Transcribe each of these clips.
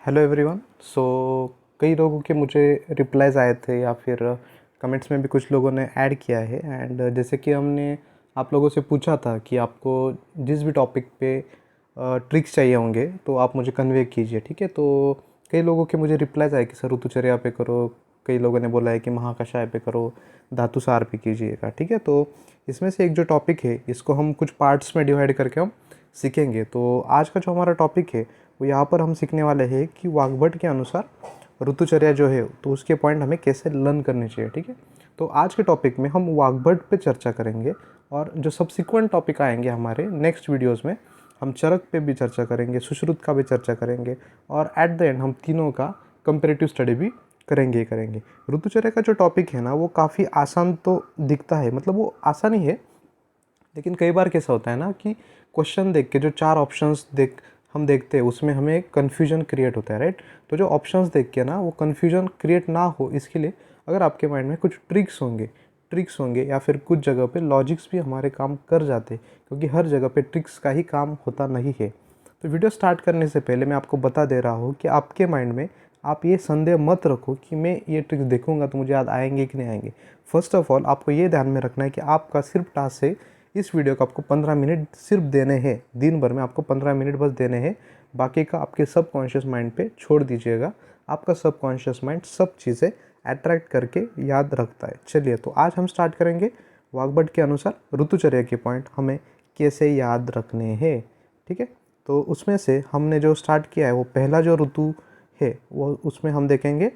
Hello everyone. सो कई लोगों के मुझे रिप्लाइज़ आए थे या फिर कमेंट्स में भी कुछ लोगों ने ऐड किया है। एंड जैसे कि हमने आप लोगों से पूछा था कि आपको जिस भी टॉपिक पे ट्रिक्स चाहिए होंगे तो आप मुझे कन्वे कीजिए, ठीक है। तो कई लोगों के मुझे रिप्लाइज़ आए कि सर ऋतुचर्या पे करो, कई लोगों ने बोला है कि महाकषाय पे करो, धातु सार पे कीजिएगा, ठीक है। तो इसमें से एक जो टॉपिक है इसको हम कुछ पार्ट्स में डिवाइड करके हम सीखेंगे। तो आज का जो हमारा टॉपिक है वो यहाँ पर हम सीखने वाले हैं कि वाग्भट के अनुसार ऋतुचर्या जो है तो उसके पॉइंट हमें कैसे लर्न करने चाहिए, ठीक है। तो आज के टॉपिक में हम वाग्भट पे चर्चा करेंगे और जो सब्सिक्वेंट टॉपिक आएंगे हमारे नेक्स्ट वीडियोस में हम चरक पे भी चर्चा करेंगे, सुश्रुत का भी चर्चा करेंगे और एट द एंड हम तीनों का कंपेरेटिव स्टडी भी करेंगे। ऋतुचर्या का जो टॉपिक है ना वो काफ़ी आसान तो दिखता है, मतलब वो आसान ही है, लेकिन कई बार कैसा होता है ना कि क्वेश्चन देख के जो चार ऑप्शंस हम देखते हैं उसमें हमें कन्फ्यूजन क्रिएट होता है, राइट। तो जो ऑप्शंस देख के ना वो कन्फ्यूजन क्रिएट ना हो इसके लिए अगर आपके माइंड में कुछ ट्रिक्स होंगे या फिर कुछ जगह पे लॉजिक्स भी हमारे काम कर जाते हैं, क्योंकि हर जगह पे ट्रिक्स का ही काम होता नहीं है। तो वीडियो स्टार्ट करने से पहले मैं आपको बता दे रहा हूँ कि आपके माइंड में आप ये संदेह मत रखो कि मैं ये ट्रिक्स देखूंगा तो मुझे याद आएंगे कि नहीं आएंगे। फर्स्ट ऑफ ऑल आपको ये ध्यान में रखना है कि आपका सिर्फ टास्क है इस वीडियो को आपको 15 मिनट सिर्फ देने हैं, दिन भर में आपको 15 मिनट बस देने हैं, बाकी का आपके सबकॉन्शियस माइंड पे छोड़ दीजिएगा। आपका सबकॉन्शियस माइंड सब चीज़ें अट्रैक्ट करके याद रखता है। चलिए तो आज हम स्टार्ट करेंगे वाग्भट के अनुसार ऋतुचर्या के पॉइंट हमें कैसे याद रखने हैं, ठीक है। तो उसमें से हमने जो स्टार्ट किया है वो पहला जो ऋतु है वो उसमें हम देखेंगे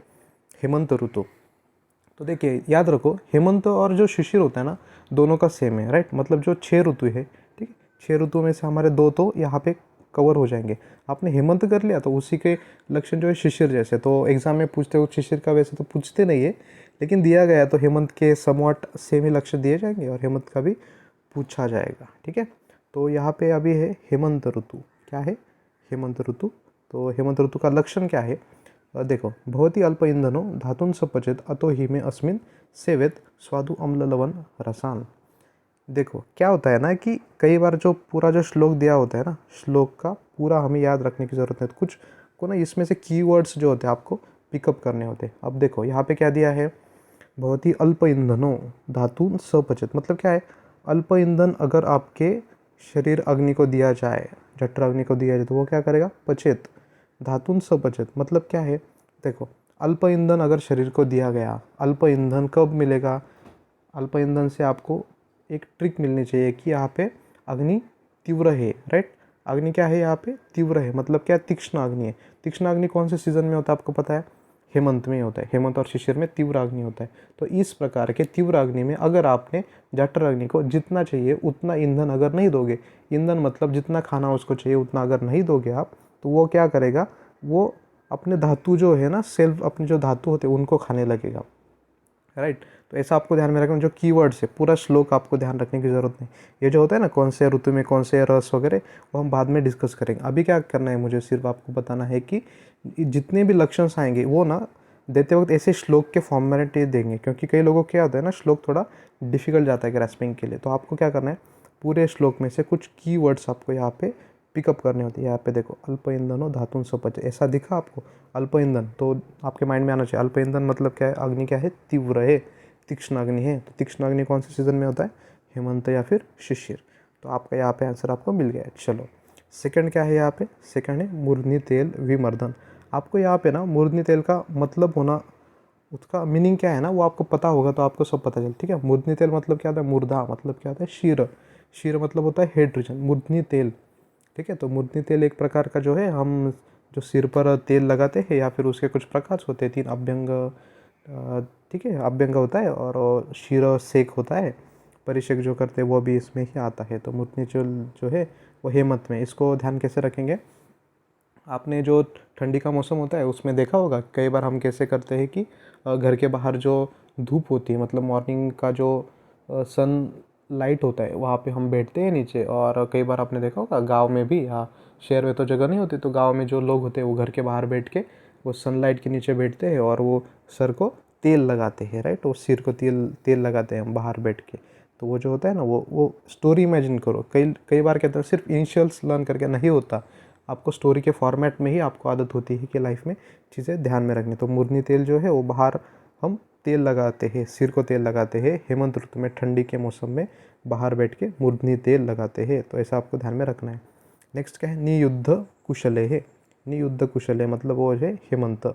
हेमंत ऋतु। तो देखिए याद रखो हेमंत और जो शिशिर होता है ना दोनों का सेम है, राइट। मतलब जो 6 ऋतु है, ठीक है, 6 ऋतु में से हमारे 2 तो यहाँ पे कवर हो जाएंगे। आपने हेमंत कर लिया तो उसी के लक्षण जो है शिशिर जैसे, तो एग्जाम में पूछते हो शिशिर का वैसे तो पूछते नहीं है, लेकिन दिया गया तो हेमंत के समवट सेम ही लक्षण दिए जाएंगे और हेमंत का भी पूछा जाएगा, ठीक है। तो यहाँ पे अभी है हेमंत ऋतु। क्या है? हेमंत ऋतु। तो हेमंत ऋतु का लक्षण क्या है? देखो, भवती अल्प ईंधनो धातुन सपचेत अतो ही में अस्मिन सेवेत स्वादु अम्ल लवण रसान। देखो क्या होता है ना कि कई बार जो पूरा जो श्लोक दिया होता है ना, श्लोक का पूरा हमें याद रखने की ज़रूरत है। तो कुछ को ना इसमें से कीवर्ड्स जो होते हैं आपको पिकअप करने होते हैं। अब देखो यहाँ पे क्या दिया है, भवती अल्प ईंधनो धातुन सपचेत, मतलब क्या है? अल्प ईंधन अगर आपके शरीर अग्नि को दिया जाए, जठर अग्नि को दिया जाए तो वो क्या करेगा? पचेत। धातुन सपचेत मतलब क्या है? देखो अल्प ईंधन अगर शरीर को दिया गया, अल्प ईंधन कब मिलेगा? अल्प ईंधन से आपको एक ट्रिक मिलनी चाहिए कि यहाँ पे अग्नि तीव्र है, राइट। अग्नि क्या है यहाँ पे? तीव्र है। मतलब क्या? तीक्ष्ण अग्नि है। तीक्ष्ण अग्नि कौन से सीजन में होता है आपको पता है? हेमंत में होता है। हेमंत और शिशिर में तीव्र अग्नि होता है। तो इस प्रकार के तीव्र अग्नि में अगर आपने जठर अग्नि को जितना चाहिए उतना ईंधन अगर नहीं दोगे, ईंधन मतलब जितना खाना उसको चाहिए उतना अगर नहीं दोगे आप, तो वो क्या करेगा? वो अपने धातु जो है ना, सेल्फ अपने जो धातु होते हैं उनको खाने लगेगा, राइट। तो ऐसा आपको ध्यान में रखना। जो कीवर्ड्स है पूरा श्लोक आपको ध्यान रखने की ज़रूरत नहीं। ये जो होता है ना कौन से ऋतु में कौन से रस वगैरह वो हम बाद में डिस्कस करेंगे। अभी क्या करना है मुझे सिर्फ आपको बताना है कि जितने भी लक्षण आएंगे वो ना देते वक्त ऐसे श्लोक के फॉर्मेट देंगे, क्योंकि कई लोगों को क्या होता है ना श्लोक थोड़ा डिफिकल्ट जाता है ग्रास्पिंग के लिए। तो आपको क्या करना है, पूरे श्लोक में से कुछ कीवर्ड्स आपको यहाँ पे पिकअप करने होते हैं। यहाँ पे देखो अल्प ईंधनो धातुन सपच, ऐसा दिखा आपको अल्प ईंधन, तो आपके माइंड में आना चाहिए अल्प ईंधन मतलब क्या है? अग्नि क्या है? तीव्र है, तीक्ष्ण अग्नि है। तो तीक्ष्ण अग्नि कौन से सीजन में होता है? हेमंत या फिर शिशिर। तो आपका यहाँ पे आंसर आपको मिल गया है। चलो सेकंड क्या है यहाँ पे? सेकंड है मूर्धनि तेल विमर्दन। आपको यहाँ पे ना मूर्धनि तेल का मतलब होना, उसका मीनिंग क्या है ना वो आपको पता होगा तो आपको सब पता चल, ठीक है। मूर्धनि तेल मतलब क्या होता है? मूर्धा मतलब क्या होता है? शीर। शीर मतलब होता है हेड रीजन। मूर्धनि तेल, ठीक है। तो मूर्धनि तेल एक प्रकार का जो है हम जो सिर पर तेल लगाते हैं या फिर उसके कुछ प्रकार होते हैं, 3 अभ्यंग, ठीक है, अभ्यंग होता है और शीर सेक होता है, परिषेक जो करते हैं वो भी इसमें ही आता है। तो मूर्धनि तेल जो है वो हेमंत में। इसको ध्यान कैसे रखेंगे? आपने जो ठंडी का मौसम होता है उसमें देखा होगा कई बार हम कैसे करते हैं कि घर के बाहर जो धूप होती है, मतलब मॉर्निंग का जो सन लाइट होता है वहाँ पे हम बैठते हैं नीचे। और कई बार आपने देखा होगा गांव में भी, हाँ, शहर में तो जगह नहीं होती तो गांव में जो लोग होते हैं वो घर के बाहर बैठ के वो सनलाइट के नीचे बैठते हैं और वो सर को तेल लगाते हैं, राइट। वो सिर को तेल तेल लगाते हैं हम बाहर बैठ के। तो वो जो होता है ना वो स्टोरी इमेजिन करो। कई कई बार कहते हैं सिर्फ इनिशियल्स लर्न करके नहीं होता, आपको स्टोरी के फॉर्मेट में ही आपको आदत होती है कि लाइफ में चीज़ें ध्यान में रखनी। तो मूर्धनि तेल जो है वो बाहर हम तेल लगाते हैं, सिर को तेल लगाते हैं हेमंत ऋतु में, ठंडी के मौसम में बाहर बैठ के मूर्धनि तेल लगाते हैं। तो ऐसा आपको ध्यान में रखना है। नेक्स्ट क्या है, नियुद्ध कुशले है। नियुद्ध कुशले मतलब वो है हेमंत,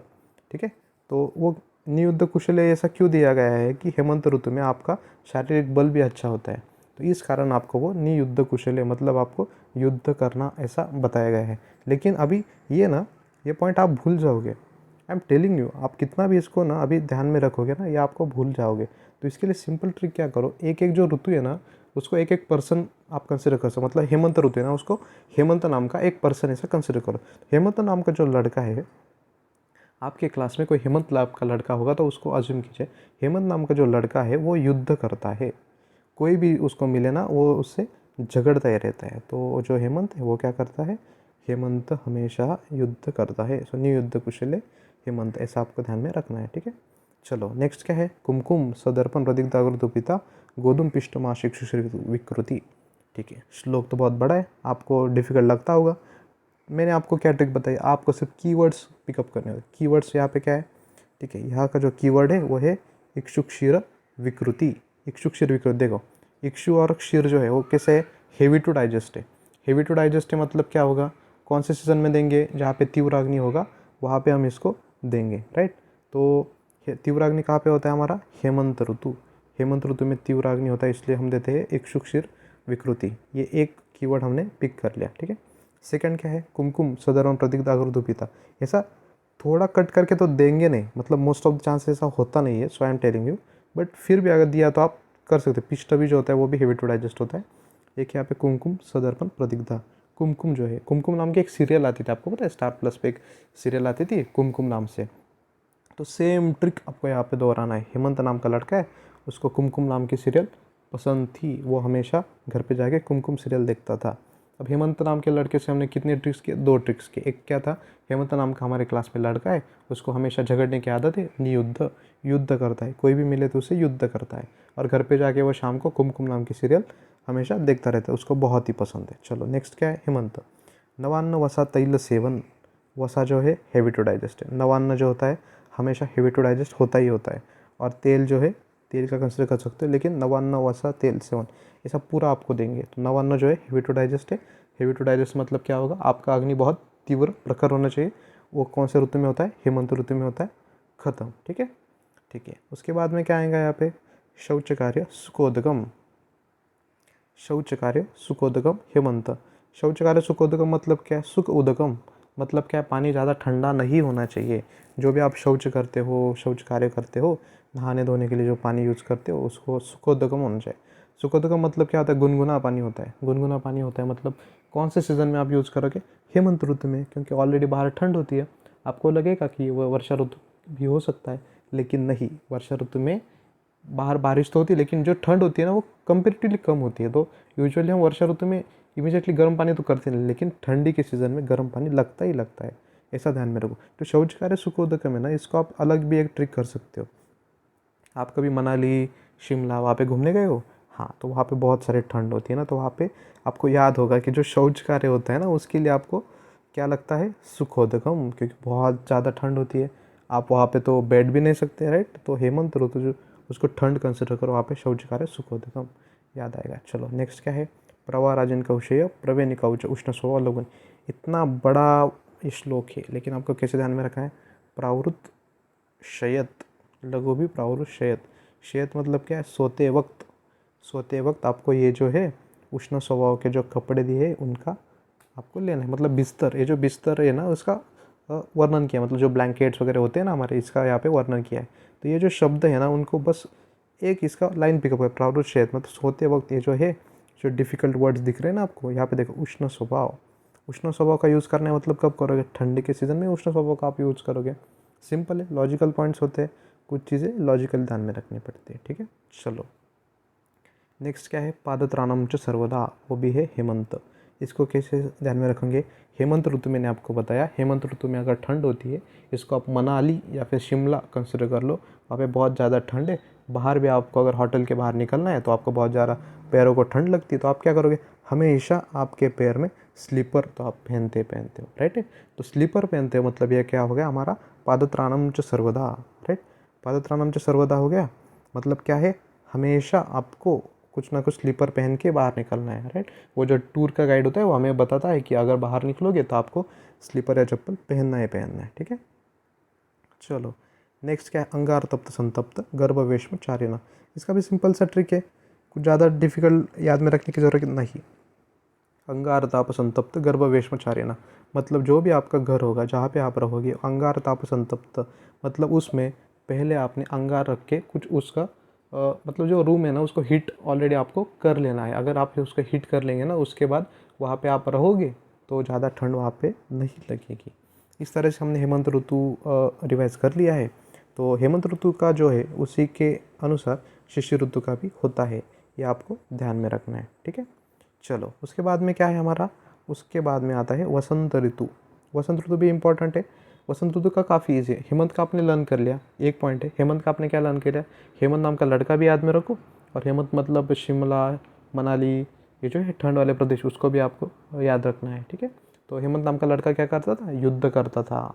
ठीक है। तो वो नियुद्ध कुशले ऐसा क्यों दिया गया है कि हेमंत ऋतु में आपका शारीरिक बल भी अच्छा होता है, तो इस कारण आपको वो नियुद्ध कुशले मतलब आपको युद्ध करना ऐसा बताया गया है। लेकिन अभी ये पॉइंट आप भूल जाओगे। आई एम टेलिंग यू, आप कितना भी इसको ना अभी ध्यान में रखोगे ना, ये आपको भूल जाओगे। तो इसके लिए सिंपल ट्रिक क्या करो, एक एक जो ऋतु है ना उसको एक एक पर्सन आप कंसिडर कर सकते। मतलब हेमंत ऋतु है ना, उसको हेमंत नाम का एक पर्सन ऐसा कंसिडर करो। हेमंत नाम का जो लड़का है, आपके क्लास में कोई हेमंत नाम का लड़का होगा तो उसको अज्यूम कीजिए हेमंत नाम का जो लड़का है वो युद्ध करता है। कोई भी उसको मिले ना वो उससे झगड़ता ही रहता है। तो जो हेमंत है वो क्या करता है, हेमंत हमेशा युद्ध करता है। सो नियुद्ध कुशले हेमंत, ऐसा आपको ध्यान में रखना है, ठीक है। चलो नेक्स्ट क्या है, कुमकुम सदर्पण प्रदीप्ताग्रदुपिता गोधुम पिष्टमाशिक विकृति, ठीक है। श्लोक तो बहुत बड़ा है, आपको डिफिकल्ट लगता होगा। मैंने आपको क्या ट्रिक बताई, आपको सिर्फ कीवर्ड्स पिकअप करने होते। कीवर्ड्स यहाँ पे क्या है, ठीक है, यहाँ का जो कीवर्ड है वो है इक्षु क्षीर विकृति। इक्षु क्षीर विकृति, देखो इक्षु और क्षीर जो है वो कैसे है, हेवी टू डाइजेस्ट है। हेवी टू डाइजेस्ट है मतलब क्या होगा, कौन से सीजन में देंगे, जहाँ पे तीव्राग्नि होगा वहाँ पे हम इसको देंगे, राइट। तो तीव्राग्नि कहाँ पे होता है हमारा, हेमंत ऋतु। हेमंत ऋतु में तीव्राग्नि होता है, इसलिए हम देते हैं इक्षु क्षीर विकृति। ये एक कीवर्ड हमने पिक कर लिया, ठीक है। सेकंड क्या है, कुमकुम सदर्पण प्रदीप्ताग्रदुपिता। ऐसा थोड़ा कट करके तो देंगे नहीं, मतलब मोस्ट ऑफ द चांस ऐसा होता नहीं है, so I am telling you. But फिर भी अगर दिया तो आप कर सकते हैं। पिष्ट भी जो होता है वो भी हेवी टू डाइजेस्ट होता है। एक यहाँ पे कुमकुम सदर्पण प्रदीप्ता। कुमकुम जो है, कुमकुम नाम की एक सीरियल आती थी, आपको पता है, स्टार प्लस पे एक सीरियल आती थी कुमकुम नाम से। तो सेम ट्रिक आपको यहाँ पे दोहराना है। हेमंत नाम का लड़का है, उसको कुमकुम नाम की सीरियल पसंद थी, वो हमेशा घर पे जाके कुमकुम सीरियल देखता था। अब हेमंत नाम के लड़के से हमने कितने ट्रिक्स किए, दो ट्रिक्स किए। एक क्या था, हेमंत नाम का हमारे क्लास में लड़का है, उसको हमेशा झगड़ने की आदत है, नियुद्ध, युद्ध करता है, कोई भी मिले तो उसे युद्ध करता है। और घर पे जाके वो शाम को कुमकुम नाम की सीरियल हमेशा देखता रहता है, उसको बहुत ही पसंद है। चलो नेक्स्ट क्या है, हेमंत नवान्न वसा तैल सेवन। वसा जो है हेवी टू डाइजेस्ट है, नवान्न जो होता है हमेशा हेवी टू डाइजेस्ट होता ही होता है। और तेल जो है, तेल का कंसिडर कर सकते हो, लेकिन नवान्न वसा तेल सेवन ये सब पूरा आपको देंगे। तो नवान्न जो है हेवी टू डाइजेस्ट है। हेवी टू डाइजेस्ट मतलब क्या होगा, आपका अग्नि बहुत तीव्र प्रखर होना चाहिए। वो कौन से ऋतु में होता है, हेमंत ऋतु में होता है। खत्म, ठीक है, ठीक है। उसके बाद में क्या आएगा यहाँ पे, शौच कार्य सुखोदगम। शौच कार्य सुखोदगम हेमंत। शौच कार्य सुखोदगम मतलब क्या है, सुख उदगम मतलब क्या है, पानी ज़्यादा ठंडा नहीं होना चाहिए। जो भी आप शौच करते हो, शौच कार्य करते हो, नहाने धोने के लिए जो पानी यूज़ करते हो उसको सुखोदगम होना चाहिए। सुखोदगम मतलब क्या होता है, गुनगुना पानी होता है। गुनगुना पानी होता है मतलब कौन से सीज़न में आप यूज़ करोगे, हेमंत ऋतु में, क्योंकि ऑलरेडी बाहर ठंड होती है। आपको लगेगा कि वह वर्षा ऋतु भी हो सकता है, लेकिन नहीं, वर्षा ऋतु में बाहर बारिश तो होती है लेकिन जो ठंड होती है ना वो कंपेरेटिवली कम होती है। तो यूजुअली हम वर्षा ऋतु में इमीडिएटली गर्म पानी तो करते नहीं, लेकिन ठंडी के सीज़न में गर्म पानी लगता ही लगता है, ऐसा ध्यान में रखो। तो शौच कार्य सुखोदकम है ना, इसको आप अलग भी एक ट्रिक कर सकते हो। आप कभी मनाली, शिमला वहाँ पे घूमने गए हो, हाँ, तो वहाँ पे बहुत सारी ठंड होती है ना, तो वहाँ पे आपको याद होगा कि जो शौच कार्य होता है ना उसके लिए आपको क्या लगता है, सुखोदकम, क्योंकि बहुत ज़्यादा ठंड होती है। आप वहाँ पे तो बैठ भी नहीं सकते, राइट। तो हेमंत ऋतु जो उसको ठंड कंसिडर करो, वहाँ पे शौच कार्य सुखोदकम याद आएगा। चलो नेक्स्ट क्या है, प्रवाह राजन कौशेय प्रवेणी कौच उष्ण स्वभाव लघुन। इतना बड़ा श्लोक है लेकिन आपको कैसे ध्यान में रखा है, प्रावृत शयत, लघु भी प्रावृत शयत। शयत मतलब क्या है, सोते वक्त। सोते वक्त आपको ये जो है उष्ण स्वभाव के जो कपड़े दिए उनका आपको लेना है। मतलब बिस्तर, ये जो बिस्तर है ना उसका वर्णन किया, मतलब जो ब्लैंकेट्स वगैरह होते हैं ना हमारे, इसका यहाँ पे वर्णन किया है। तो ये जो शब्द है ना उनको बस एक इसका लाइन पिकअप है, प्रावृत शयत मतलब सोते वक्त। ये जो है जो डिफ़िकल्ट वर्ड्स दिख रहे हैं ना आपको यहाँ पे, देखो उष्ण स्वभाव। उष्ण स्वभाव का यूज़ करना है मतलब कब करोगे, ठंडी के सीज़न में उष्ण स्वभाव का आप यूज़ करोगे। सिंपल है, लॉजिकल पॉइंट्स होते हैं, कुछ चीज़ें लॉजिकल ध्यान में रखनी पड़ती है, ठीक है। चलो नेक्स्ट क्या है, पादत्राणम च सर्वदा, वो भी है हेमंत। इसको कैसे ध्यान में रखेंगे, हेमंत ऋतु मैंने आपको बताया, हेमंत ऋतु में अगर ठंड होती है, इसको आप मनाली या फिर शिमला कंसिडर कर लो, वहाँ पे बहुत ज़्यादा ठंड है। बाहर भी आपको अगर होटल के बाहर निकलना है तो आपको बहुत ज़्यादा पैरों को ठंड लगती है, तो आप क्या करोगे, हमेशा आपके पैर में स्लीपर तो आप पहनते हो, राइट है। तो स्लीपर पहनते हो मतलब ये क्या हो गया हमारा, पादत्राणम च सर्वदा, राइट। पादत्राणम च सर्वदा हो गया, मतलब क्या है, हमेशा आपको कुछ ना कुछ स्लीपर पहन के बाहर निकलना है, राइट। वो जो टूर का गाइड होता है वो हमें बताता है कि अगर बाहर निकलोगे तो आपको स्लीपर या चप्पल पहनना है, ठीक है। चलो नेक्स्ट क्या है, अंगार तप्त संतप्त गर्भवेश में चारिना। इसका भी सिंपल सा ट्रिक है, कुछ ज़्यादा डिफिकल्ट याद में रखने की ज़रूरत नहीं। अंगार ताप संतप्त गर्भवेश में चारिना, मतलब जो भी आपका घर होगा जहाँ पे आप रहोगे, अंगार ताप संतप्त मतलब उसमें पहले आपने अंगार रख के कुछ उसका मतलब जो रूम है ना उसको हीट ऑलरेडी आपको कर लेना है। अगर आप उसको हीट कर लेंगे ना उसके बाद वहाँ पे आप रहोगे तो ज़्यादा ठंड वहाँ पे नहीं लगेगी। इस तरह से हमने हेमंत ऋतु रिवाइज कर लिया है। तो हेमंत ऋतु का जो है उसी के अनुसार शिशिर ऋतु का भी होता है, ये आपको ध्यान में रखना है, ठीक है। चलो उसके बाद में क्या है हमारा, उसके बाद में आता है वसंत ऋतु। वसंत ऋतु भी इम्पोर्टेंट है। वसंत ऋतु का काफ़ी ईजी है। हेमंत का आपने लर्न कर लिया, एक पॉइंट है। हेमंत का आपने क्या लर्न किया, हेमंत नाम का लड़का भी याद में रखो, और हेमंत मतलब शिमला मनाली ये जो है ठंड वाले प्रदेश उसको भी आपको याद रखना है, ठीक है। तो हेमंत नाम का लड़का क्या करता था, युद्ध करता था,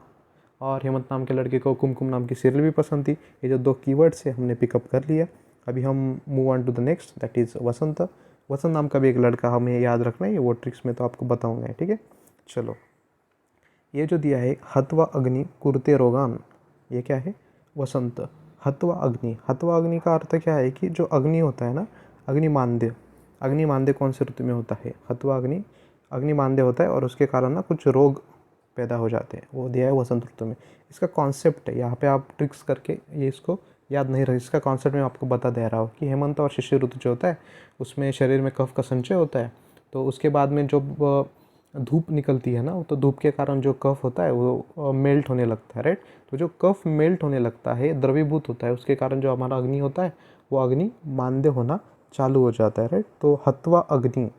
और हेमंत नाम के लड़के को कुमकुम नाम की सीरियल भी पसंद थी। ये जो दो कीवर्ड्स है हमने पिकअप कर लिया। अभी हम move on to the next, that is Vasant. Vasant नाम का भी एक लड़का हमें याद रखना है, ये वो ट्रिक्स में तो आपको बताऊंगा, ठीक है। चलो ये जो दिया है हत्वा अग्नि कुरते रोगान, ये क्या है, वसंत। हत्वा अग्नि, हत्वा अग्नि का अर्थ क्या है कि जो अग्नि होता है ना, अग्निमांद्य, अग्निमांद्य कौन से ऋतु में होता है, हत्वा अग्नि, अग्निमांद्य होता है और उसके कारण ना कुछ रोग पैदा हो जाते हैं, वो दिया है वसंत ऋतु में। इसका कॉन्सेप्ट है, यहाँ पे आप ट्रिक्स करके ये इसको याद नहीं रहे, इसका कॉन्सेप्ट मैं आपको बता दे रहा हूँ कि हेमंत और शिशिर ऋतु जो होता है उसमें शरीर में कफ का संचय होता है। तो उसके बाद में जो धूप निकलती है ना, तो धूप के कारण जो कफ होता है वो मेल्ट होने लगता है, राइट। तो जो कफ मेल्ट होने लगता है, द्रवीभूत होता है, उसके कारण जो हमारा अग्नि होता है वो अग्नि मांद्य होना चालू हो जाता है, राइट। तो हत्वा अग्नि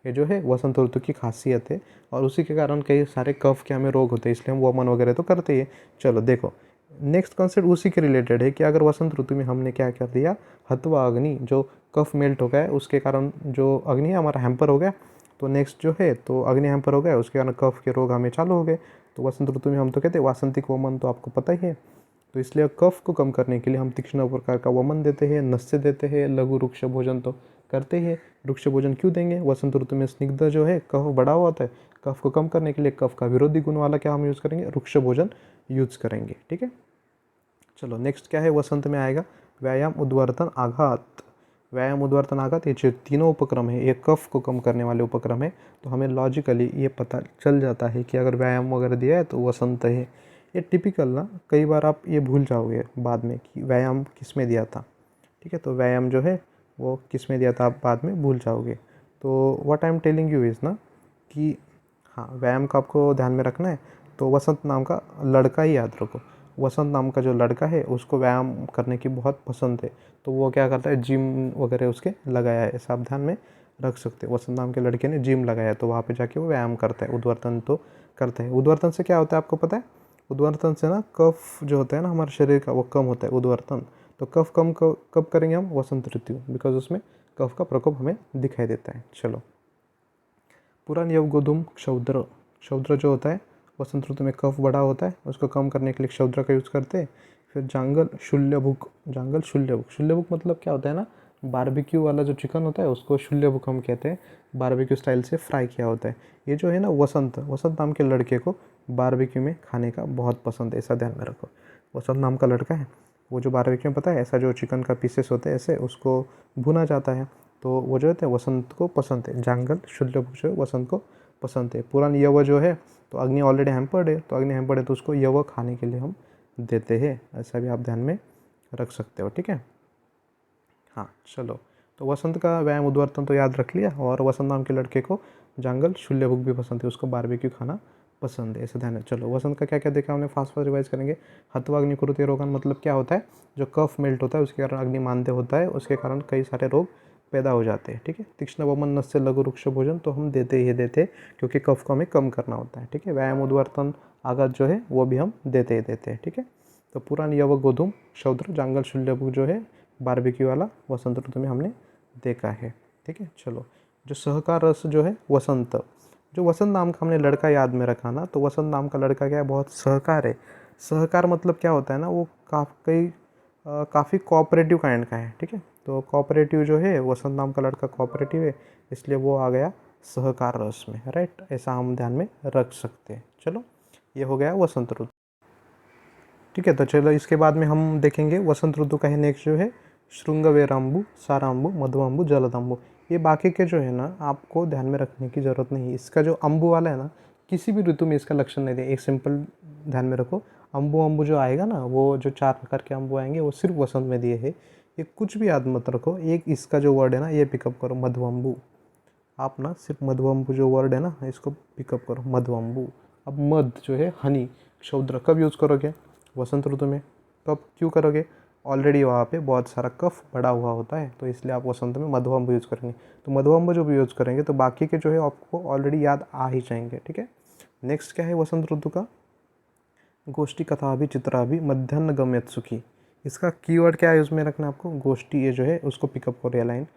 ये जो है वसंत ऋतु की खासियत है, और उसी के कारण कई सारे कफ के हमें रोग होते हैं, इसलिए हम वमन वगैरह तो करते ही हैं। चलो देखो नेक्स्ट कॉन्सेप्ट उसी के रिलेटेड है कि अगर वसंत ऋतु में हमने क्या कर दिया, हत्वा अग्नि, जो कफ मेल्ट हो गया है उसके कारण जो अग्नि है हमारा हैम्पर हो गया, तो नेक्स्ट जो है तो अग्नि हैम्पर हो गया, उसके कारण कफ के रोग हमें चालू हो गए। तो वसंत ऋतु में हम तो कहते हैं वासंतिक वमन, तो आपको पता ही है। तो इसलिए कफ को कम करने के लिए हम तीक्ष्ण प्रकार का वमन देते हैं, नस्य देते हैं, लघु वृक्ष भोजन तो करते हैं। वृक्ष भोजन क्यों देंगे, वसंत ऋतु में स्निग्ध जो है कफ बढ़ा हुआ होता है, कफ को कम करने के लिए कफ का विरोधी गुण वाला क्या हम यूज़ करेंगे, वृक्ष भोजन यूज़ करेंगे, ठीक है। चलो नेक्स्ट क्या है वसंत में आएगा, व्यायाम उद्वर्तन आघात। व्यायाम उद्वर्तन आघात, ये जो तीनों उपक्रम है ये कफ को कम करने वाले उपक्रम है। तो हमें लॉजिकली ये पता चल जाता है कि अगर व्यायाम वगैरह दिया है तो वसंत है। ये टिपिकल ना, कई बार आप ये भूल जाओगे बाद में कि व्यायाम किस में दिया था, ठीक है। तो व्यायाम जो है वो किस में दिया था आप बाद में भूल जाओगे। तो what I am telling you is ना कि हाँ व्यायाम का आपको ध्यान में रखना है। तो वसंत नाम का लड़का ही याद रखो, वसंत नाम का जो लड़का है उसको व्यायाम करने की बहुत पसंद है, तो वो क्या करता है, जिम वगैरह उसके लगाया है, ऐसा आप ध्यान में रख सकते हो। वसंत नाम के लड़के ने जिम लगाया है तो वहाँ पे जाके वो व्यायाम करता है, उद्वर्तन तो करता है। उद्वर्तन से क्या होता है आपको पता है, उद्वर्तन से ना कफ जो होता है ना हमारे शरीर का वो कम होता है, उद्वर्तन। तो कफ कम कब करेंगे हम, वसंत ऋतु, बिकॉज उसमें कफ का प्रकोप हमें दिखाई देता है। चलो पुरान यवगोधुम क्षौद्र, क्षौद्र जो होता है वसंत ऋतु में कफ बड़ा होता है, उसको कम करने के लिए क्षौद्र का यूज़ करते हैं। फिर जांगल शूल्यभुक, जांगल शूल्यभुक, शूल्यभुक मतलब क्या होता है ना, बारबेक्यू वाला जो चिकन होता है उसको शूल्यभुक हम कहते हैं, बारबेक्यू स्टाइल से फ्राई किया होता है। ये जो है ना वसंत, वसंत नाम के लड़के को बारबेक्यू में खाने का बहुत पसंद है, ऐसा ध्यान में रखो। वसंत नाम का लड़का है, वो जो बारबेक्यू में पता है ऐसा जो चिकन का पीसेस होते हैं ऐसे उसको भुना जाता है, तो वो जो है वसंत को पसंद है। जांगल शूल्यभुक जो है वसंत को पसंद है। पुरान यव जो है तो अग्नि ऑलरेडी हैम्पर्ड है, तो अग्नि हैम्पर्ड है तो उसको यव खाने के लिए हम देते हैं, ऐसा भी आप ध्यान में रख सकते हो, ठीक है। हाँ चलो, तो वसंत का व्यायाम उद्वर्तन तो याद रख लिया, और वसंत नाम के लड़के को जंगल शूल्यभुक भी पसंद है, उसको बारबेक्यू खाना पसंद है, ऐसे ध्यान है। चलो वसंत का क्या क्या देखा हमने, फास्ट फास्ट रिवाइज करेंगे। हत्वा अग्नि कुरुते रोगन मतलब क्या होता है, जो कफ मेल्ट होता है उसके कारण अग्नि मांद्य होता है, उसके कारण कई सारे रोग पैदा हो जाते हैं, ठीक है। तीक्ष्ण वमन नस्य लघु वृक्ष भोजन तो हम देते ही देते, क्योंकि कफ को हमें कम करना होता है, ठीक है। व्यायाम उद्वर्तन आघात जो है वो भी हम देते ही देते हैं, ठीक है। तो पुरान यव गोधूम क्षौद्र जांगल शूल्यभुक जो है बारबेक्यू वाला वसंत ऋतु में हमने देखा है, ठीक है। चलो जो सहकार रस जो है वसंत, जो वसंत नाम का हमने लड़का याद में रखा ना, तो वसंत नाम का लड़का क्या है, बहुत सहकार है। सहकार मतलब क्या होता है ना, वो काफ़ी कोऑपरेटिव काइंड का है, ठीक है। तो कोऑपरेटिव जो है, वसंत नाम का लड़का कोऑपरेटिव है, इसलिए वो आ गया सहकार रस में, राइट। ऐसा हम ध्यान में रख सकते हैं। चलो, ये हो गया वसंत ऋतु, ठीक है। तो चलो इसके बाद में हम देखेंगे वसंत ऋतु का है नेक्स्ट जो है श्रृंगवेराम्बु, साराम्बु, मधुअम्बु, जलदम्बु। ये बाकी के जो है ना, आपको ध्यान में रखने की ज़रूरत नहीं है। इसका जो अम्बु वाला है ना, किसी भी ऋतु में इसका लक्षण नहीं दे, एक सिंपल ध्यान में रखो। अम्बु अम्बु जो आएगा ना, वो जो 4 प्रकार के अम्बु आएंगे वो सिर्फ वसंत में दिए हैं। ये कुछ भी याद मत रखो, एक इसका जो वर्ड है ना, ये पिकअप करो, मधुअम्बु। आप ना सिर्फ मधुअम्बु जो वर्ड है ना, इसको पिकअप करो, मधुअम्बु। अब मध जो है, हनी शब्द कब यूज़ करोगे, वसंत ऋतु में। कब, क्यों करोगे, ऑलरेडी वहाँ पे बहुत सारा कफ बढ़ा हुआ होता है, तो इसलिए आप वसंत में मधुअम्ब यूज़ करेंगे। तो मधुअम्ब जो भी यूज़ करेंगे तो बाकी के जो है आपको ऑलरेडी याद आ ही जाएंगे, ठीक है। नेक्स्ट क्या है वसंत ऋतु का, गोष्ठी कथा भी चित्रा भी मध्याह्न गम्यत सुखी। इसका कीवर्ड क्या है उसमें रखना आपको, गोष्ठी ये जो है उसको पिकअप करो, ये लाइन।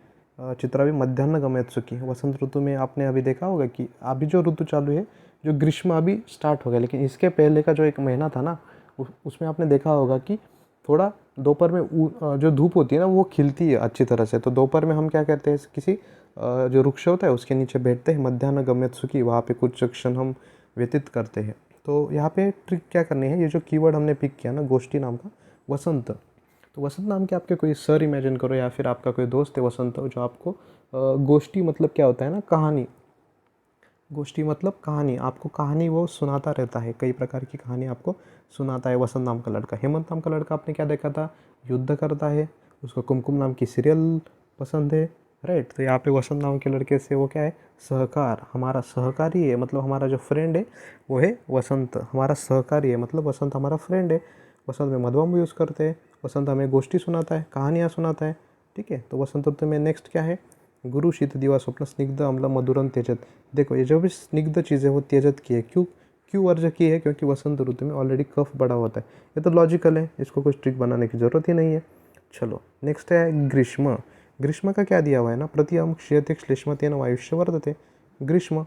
चित्रा भी मध्याह्न गम्यत सुखी। वसंत ऋतु में आपने अभी देखा होगा कि अभी जो ऋतु चालू है, जो ग्रीष्म अभी स्टार्ट हो गया, लेकिन इसके पहले का जो एक महीना था ना, उसमें आपने देखा होगा कि थोड़ा दोपहर में जो धूप होती है ना, वो खिलती है अच्छी तरह से। तो दोपहर में हम क्या करते हैं, किसी जो वृक्ष होता है उसके नीचे बैठते हैं, मध्याह्न गम्यत सुखी, वहाँ पे कुछ क्षण हम व्यतीत करते हैं। तो यहाँ पे ट्रिक क्या करनी है, ये जो कीवर्ड हमने पिक किया ना, गोष्ठी नाम का, वसंत। तो वसंत नाम के आपके कोई सर इमेजिन करो, या फिर आपका कोई दोस्त है वसंत, जो आपको गोष्ठी मतलब क्या होता है ना, कहानी। गोष्ठी मतलब कहानी, आपको कहानी वो सुनाता रहता है, कई प्रकार की कहानी आपको सुनाता है वसंत नाम का लड़का। हेमंत नाम का लड़का आपने क्या देखा था, युद्ध करता है, उसको कुमकुम नाम की सीरियल पसंद है, राइट। तो यहाँ पे वसंत नाम के लड़के से वो क्या है, सहकार, हमारा सहकारी है, मतलब हमारा जो फ्रेंड है वो है वसंत, हमारा सहकारी है, मतलब वसंत हमारा फ्रेंड है। वसंत में मधुअम्ब यूज़ करते हैं, वसंत हमें गोष्ठी सुनाता है, कहानियाँ सुनाता है, ठीक है। तो वसंत ऋतु में नेक्स्ट क्या है, गुरु शीत दिवा स्वप्न स्निग्ध अम्ल मधुरम त्यजत। देखो ये जो भी स्निग्ध चीज़ें वो त्यजत की है, क्यों वर्ज की है, क्योंकि वसंत ऋतु में ऑलरेडी कफ बढ़ा होता है। ये तो लॉजिकल है, इसको कुछ ट्रिक बनाने की ज़रूरत ही नहीं है। चलो नेक्स्ट है ग्रीष्म। ग्रीष्म का क्या दिया हुआ है ना, प्रतियम क्षीयते श्लेष्म तेन वायुष्य वर्धते। ग्रीष्म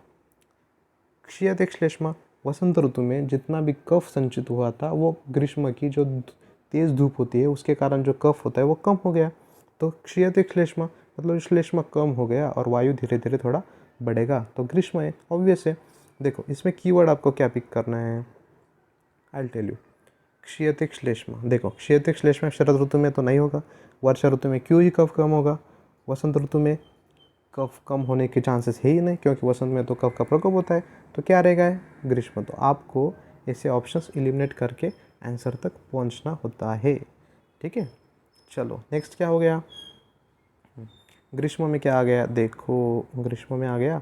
क्षीयते श्लेष्म, वसंत ऋतु में जितना भी कफ संचित हुआ था, वो ग्रीष्म की जो तेज़ धूप होती है उसके कारण जो कफ होता है वो कम हो गया। तो क्षीयते श्लेष्म मतलब श्लेष्म कम हो गया और वायु धीरे धीरे थोड़ा बढ़ेगा, तो ग्रीष्म है, ऑब्वियस है। देखो इसमें कीवर्ड आपको क्या पिक करना है, आई टेल यू, क्षीयते श्लेष्म। देखो क्षीयते श्लेष्म शरद ऋतु में तो नहीं होगा, वर्षा ऋतु में क्यों ही कफ कम होगा, वसंत ऋतु में कफ कम होने के चांसेस है ही नहीं, क्योंकि वसंत में तो कफ का प्रकोप होता है। तो क्या रहेगा है, ग्रीष्म। तो आपको ऐसे ऑप्शंस एलिमिनेट करके आंसर तक पहुंचना होता है, ठीक है। चलो नेक्स्ट क्या हो गया, ग्रीष्म में क्या आ गया, देखो ग्रीष्म में आ गया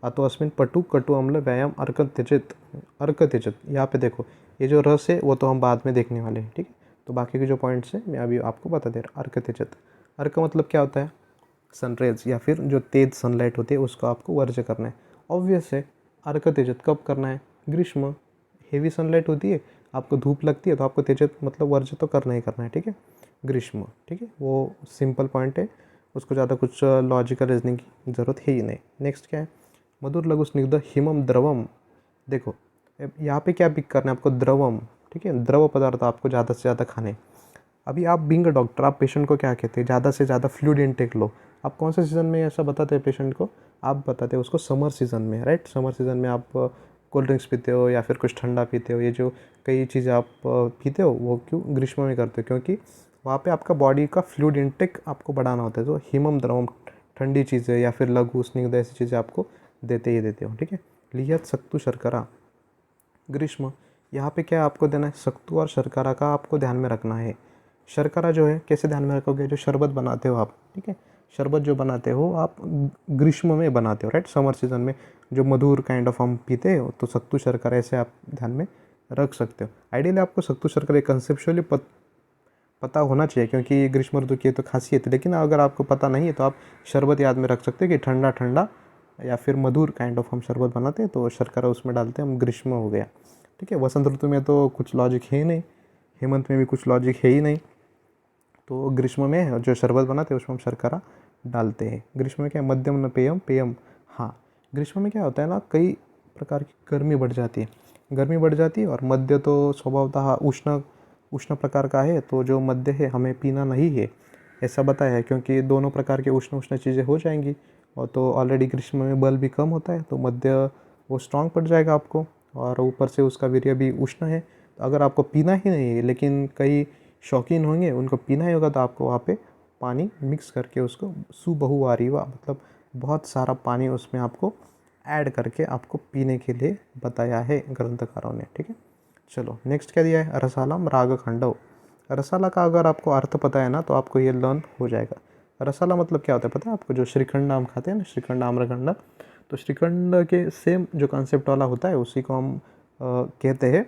अतो अस्मिन पटु कटु अम्ल व्यायाम अर्क त्यजत। अर्क त्यजत, यहाँ पे देखो ये जो रस है वो तो हम बाद में देखने वाले हैं, ठीक है। तो बाकी के जो पॉइंट्स हैं मैं अभी आपको बता दे रहा। अर्क त्यजत, अर्क मतलब क्या होता है, सनरेज या फिर जो तेज सनलाइट होती है उसको आपको वर्ज करना है, ऑब्वियस है। अर्क त्यजत कब करना है, ग्रीष्म, हेवी सनलाइट होती है, आपको धूप लगती है, तो आपको त्यजत मतलब वर्ज तो करना ही करना है, ठीक है। ग्रीष्म, ठीक है, वो सिंपल पॉइंट है, उसको ज़्यादा कुछ लॉजिकल रीजनिंग की ज़रूरत है ही नहीं। नेक्स्ट क्या है, मधुर लघु स्निग्ध हिमम द्रवम। देखो यहाँ पे क्या पिक करना है आपको, द्रवम, ठीक है, द्रव पदार्थ आपको ज़्यादा से ज़्यादा खाने। अभी आप बीइंग अ डॉक्टर, आप पेशेंट को क्या कहते हैं, ज़्यादा से ज़्यादा फ्लूइड इनटेक लो। आप कौन से सीज़न में ऐसा बताते हैं पेशेंट को, आप बताते हैं उसको समर सीज़न में, राइट। समर सीज़न में आप कोल्ड ड्रिंक्स पीते हो या फिर कुछ ठंडा पीते हो, ये जो कई चीज़ें आप पीते हो वो क्यों ग्रीष्म में करते हो, क्योंकि वहाँ पे आपका बॉडी का फ्लूइड इनटेक आपको बढ़ाना होता है। तो हिमम द्रवम, ठंडी चीज़ें या फिर लघु स्निग्ध ऐसी चीज़ें आपको देते ही देते हो, ठीक है। लियत सख्तु शर्करा, ग्रीष्म, यहाँ पे क्या आपको देना है, सख्तु और शर्करा का आपको ध्यान में रखना है। शर्करा जो है कैसे ध्यान में रखोगे, जो शरबत बनाते हो आप, ठीक है, शरबत जो बनाते हो आप ग्रीष्म में बनाते हो, राइट, समर सीजन में जो मधुर काइंड ऑफ हम पीते हो, तो सख्तु शर्करा ऐसे आप ध्यान में रख सकते हो। आइडियली आपको सख्तु शर्करा कंसेप्चुअली पता होना चाहिए, क्योंकि ग्रीष्म ऋतु की तो खासियत है। लेकिन अगर आपको पता नहीं है तो आप शरबत याद में रख सकते हैं कि ठंडा ठंडा या फिर मधुर काइंड ऑफ हम शरबत बनाते हैं, तो शर्करा उसमें डालते हैं हम, ग्रीष्म हो गया, ठीक है। वसंत ऋतु में तो कुछ लॉजिक है ही नहीं, हेमंत में भी कुछ लॉजिक है ही नहीं, तो ग्रीष्म में जो शरबत बनाते हैं उसमें हम शर्करा डालते हैं। ग्रीष्म में क्या, मध्यम न पेयम पेयम। हाँ, ग्रीष्म में क्या होता है ना, कई प्रकार की गर्मी बढ़ जाती है, गर्मी बढ़ जाती है। और मद्य तो स्वभावतः उष्ण उष्ण प्रकार का है, तो जो मद्य है हमें पीना नहीं है ऐसा बताया है, क्योंकि दोनों प्रकार के उष्ण उष्ण चीज़ें हो जाएंगी। और तो ऑलरेडी ग्रीष्म में बल भी कम होता है, तो मद्य वो स्ट्रांग पड़ जाएगा आपको, और ऊपर से उसका वीर्य भी उष्ण है। तो अगर आपको पीना ही नहीं है, लेकिन कई शौकीन होंगे उनको पीना ही होगा, तो आपको वहाँ पे पानी मिक्स करके उसको सुबहुआरीवा मतलब बहुत सारा पानी उसमें आपको ऐड करके आपको पीने के लिए बताया है ग्रंथकारों ने। ठीक है, चलो नेक्स्ट क्या दिया है, रसालम राग खंडव। रसाला का अगर आपको अर्थ पता है ना, तो आपको ये लर्न हो जाएगा। रसाला मतलब क्या होता है पता है आपको, जो श्रीखंड आम खाते हैं ना, श्रीखंड आम्रखंड, तो श्रीखंड के सेम जो कॉन्सेप्ट वाला होता है उसी को हम कहते हैं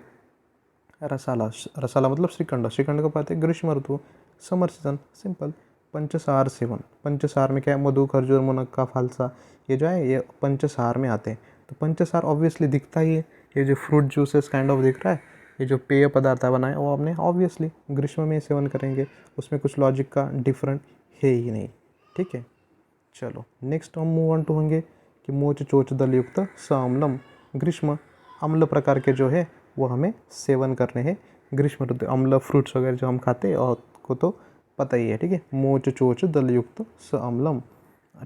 रसाला। रसाला मतलब श्रीखंड, श्रीखंड को पाते हैं ग्रीष्म ऋतु, समर सीजन, सिंपल। पंचसार सेवन, पंचसार में क्या है, मधु खरजूर मुनक्का फालसा, ये जो है ये पंचसार में आते हैं। तो पंचसार ऑब्वियसली दिखता ही है, ये जो फ्रूट जूसेस काइंड ऑफ दिख रहा है, ये जो पेय पदार्थ बनाए वो आपने ऑब्वियसली ग्रीष्म में सेवन करेंगे, उसमें कुछ लॉजिक का डिफरेंट है ही नहीं। ठीक है, चलो नेक्स्ट हम मूव ऑन टू होंगे कि मोच चोच दल युक्त सामलम। ग्रीष्म अम्ल प्रकार के जो है वो हमें सेवन करने हैं ग्रीष्म ऋतु, अम्ल फ्रूट्स वगैरह जो हम खाते हैं और को तो पता ही है। ठीक है, मोच चोच दल युक्त स अम्लम।